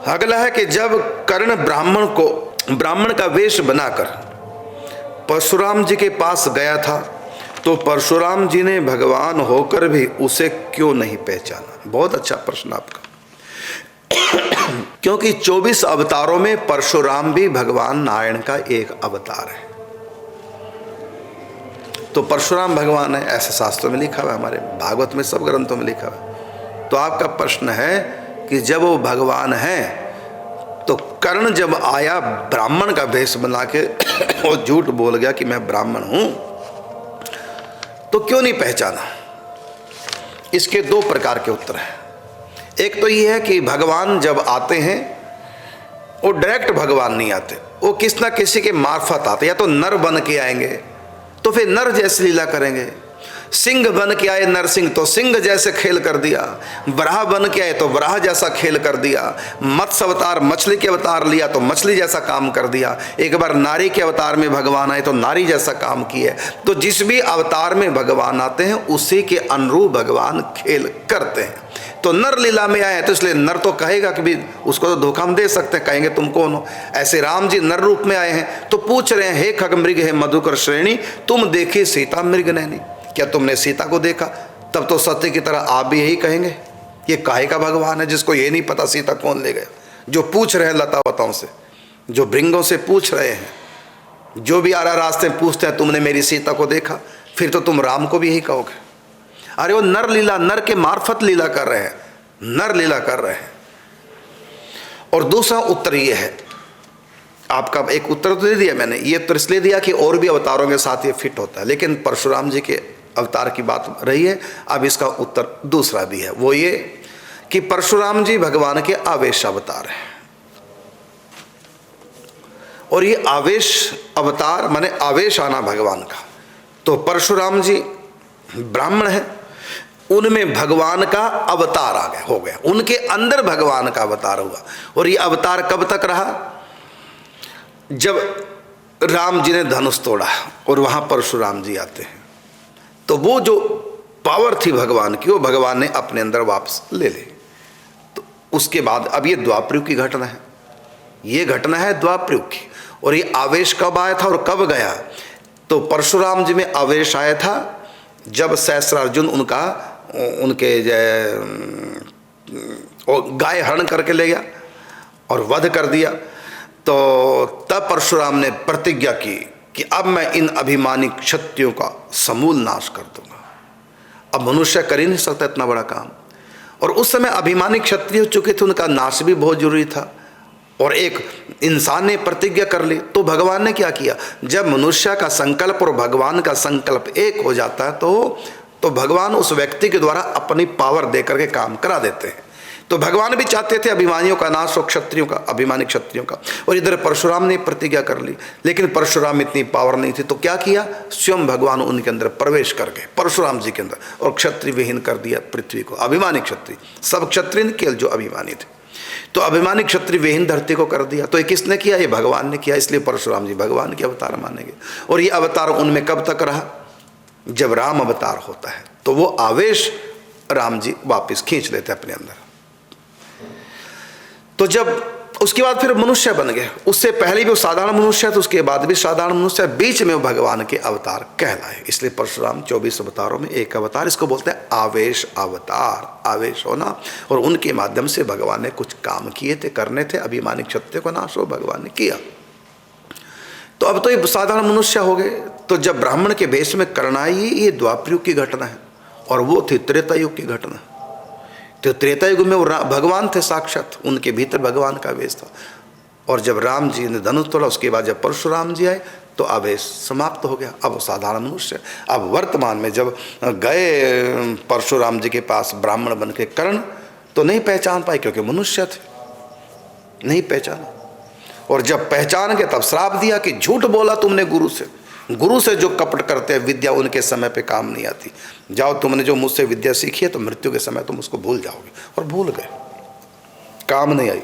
अगला है कि जब कर्ण ब्राह्मण का वेश बनाकर परशुराम जी के पास गया था तो परशुराम जी ने भगवान होकर भी उसे क्यों नहीं पहचाना। बहुत अच्छा प्रश्न आपका। क्योंकि 24 अवतारों में परशुराम भी भगवान नारायण का एक अवतार है। तो परशुराम भगवान है, ऐसा शास्त्रों में लिखा हुआ है, हमारे भागवत में सब ग्रंथों में लिखा हुआ है। तो आपका प्रश्न है कि जब वो भगवान है तो कर्ण जब आया ब्राह्मण का भेष बना के वो झूठ बोल गया कि मैं ब्राह्मण हूं, तो क्यों नहीं पहचाना। इसके दो प्रकार के उत्तर हैं। एक तो ये है कि भगवान जब आते हैं वो डायरेक्ट भगवान नहीं आते, वो किस ना किसी के मार्फत आते। या तो नर बन के आएंगे तो फिर नर जैसी लीला करेंगे, सिंह बन के आए नरसिंह तो सिंह जैसे खेल कर दिया, वराह बन के आए तो वराह जैसा खेल कर दिया, मत्स्य अवतार मछली के अवतार लिया तो मछली जैसा काम कर दिया, एक बार नारी के अवतार में भगवान आए तो नारी जैसा काम किए। तो जिस भी अवतार में भगवान आते हैं उसी के अनुरूप भगवान खेल करते हैं। तो नर लीला में आए तो इसलिए नर तो कहेगा कि भी उसको तो धोखा हम दे सकते हैं, कहेंगे तुम कौन हो। ऐसे राम जी नर रूप में आए हैं तो पूछ रहे हैं, हे खग मृग है मधुकर श्रेणी, तुम देखे सीता मृग नैनी, क्या तुमने सीता को देखा। तब तो सत्य की तरह आप भी यही कहेंगे, ये काहे का भगवान है जिसको ये नहीं पता सीता कौन ले गया। जो पूछ रहे हैं लतावताओं से, जो भृंगों से पूछ रहे हैं, जो भी आ रहा रास्ते में पूछते हैं तुमने मेरी सीता को देखा, फिर तो तुम राम को भी यही कहोगे। अरे वो नर लीला, नर के मार्फत लीला कर रहे हैं, नर लीला कर रहे हैं। और दूसरा उत्तर ये है, आपका एक उत्तर तो दे दिया मैंने, ये उत्तर इसलिए दिया कि और भी अवतारों के साथ ये फिट होता है, लेकिन परशुराम जी के अवतार की बात रही है। अब इसका उत्तर दूसरा भी है, वो ये कि परशुराम जी भगवान के आवेश अवतार हैं। और ये आवेश अवतार माने आवेश आना भगवान का। तो परशुराम जी ब्राह्मण हैं, उनमें भगवान का अवतार आ गया, हो गया, उनके अंदर भगवान का अवतार हुआ। और ये अवतार कब तक रहा, जब राम जी ने धनुष तोड़ा और वहां परशुराम जी आते हैं तो वो जो पावर थी भगवान की वो भगवान ने अपने अंदर वापस ले ली। तो उसके बाद अब ये द्वापरयुग की घटना है, ये घटना है द्वापरयुग की। और ये आवेश कब आया था और कब गया, तो परशुराम जी में आवेश आया था जब सहस्त्रार्जुन उनके गाय हरण करके ले गया और वध कर दिया। तो तब परशुराम ने प्रतिज्ञा की कि अब मैं इन अभिमानी क्षत्रियों का समूल नाश कर दूंगा। अब मनुष्य कर ही नहीं सकता इतना बड़ा काम। और उस समय अभिमानी क्षत्रिय हो चुके थे, उनका नाश भी बहुत जरूरी था। और एक इंसान ने प्रतिज्ञा कर ली तो भगवान ने क्या किया, जब मनुष्य का संकल्प और भगवान का संकल्प एक हो जाता है तो भगवान उस व्यक्ति के द्वारा अपनी पावर दे करके काम करा देते हैं। तो भगवान भी चाहते थे अभिमानियों का नाश हो, क्षत्रियों का, अभिमानी क्षत्रियों का। और इधर परशुराम ने प्रतिज्ञा कर ली, लेकिन परशुराम इतनी पावर नहीं थी। तो क्या किया, स्वयं भगवान उनके अंदर प्रवेश कर गए, परशुराम जी के अंदर, और क्षत्रिय विहीन कर दिया पृथ्वी को। अभिमानी क्षत्रिय, सब क्षत्रिय केवल जो अभिमानी थे, तो अभिमानी क्षत्रिय विहीन धरती को कर दिया। तो ये किसने किया, ये भगवान ने किया। इसलिए परशुराम जी भगवान के अवतार मानेंगे। और ये अवतार उनमें कब तक रहा, जब राम अवतार होता है तो वो आवेश राम जी वापिस खींच लेते अपने अंदर। तो जब उसके बाद फिर मनुष्य बन गए, उससे पहले भी वो साधारण मनुष्य था, उसके बाद भी साधारण मनुष्य, बीच में वो भगवान के अवतार कहलाए। इसलिए परशुराम 24 अवतारों में एक अवतार, इसको बोलते हैं आवेश अवतार, आवेश होना। और उनके माध्यम से भगवान ने कुछ काम किए थे, करने थे, अभिमानी क्षत्रिय को नाश हो भगवान ने किया। तो अब तो ये साधारण मनुष्य हो गए। तो जब ब्राह्मण के भेष में करना ही, ये द्वापरयुग की घटना है, और वो थी त्रेता युग की घटना। तो त्रेता युग में वो भगवान थे साक्षात, उनके भीतर भगवान का आवेश था। और जब राम जी ने धनुष तोड़ा, उसके बाद जब परशुराम जी आए तो आवेश समाप्त हो गया। अब वो साधारण मनुष्य। अब वर्तमान में जब गए परशुराम जी के पास ब्राह्मण बन के कर्ण, तो नहीं पहचान पाए क्योंकि मनुष्य थे, नहीं पहचाना। और जब पहचान गए तब श्राप दिया कि झूठ बोला तुमने गुरु से, गुरु से जो कपट करते हैं विद्या उनके समय पे काम नहीं आती। जाओ, तुमने जो मुझसे विद्या सीखी है तो मृत्यु के समय तुम उसको भूल जाओगे। और भूल गए, काम नहीं आई।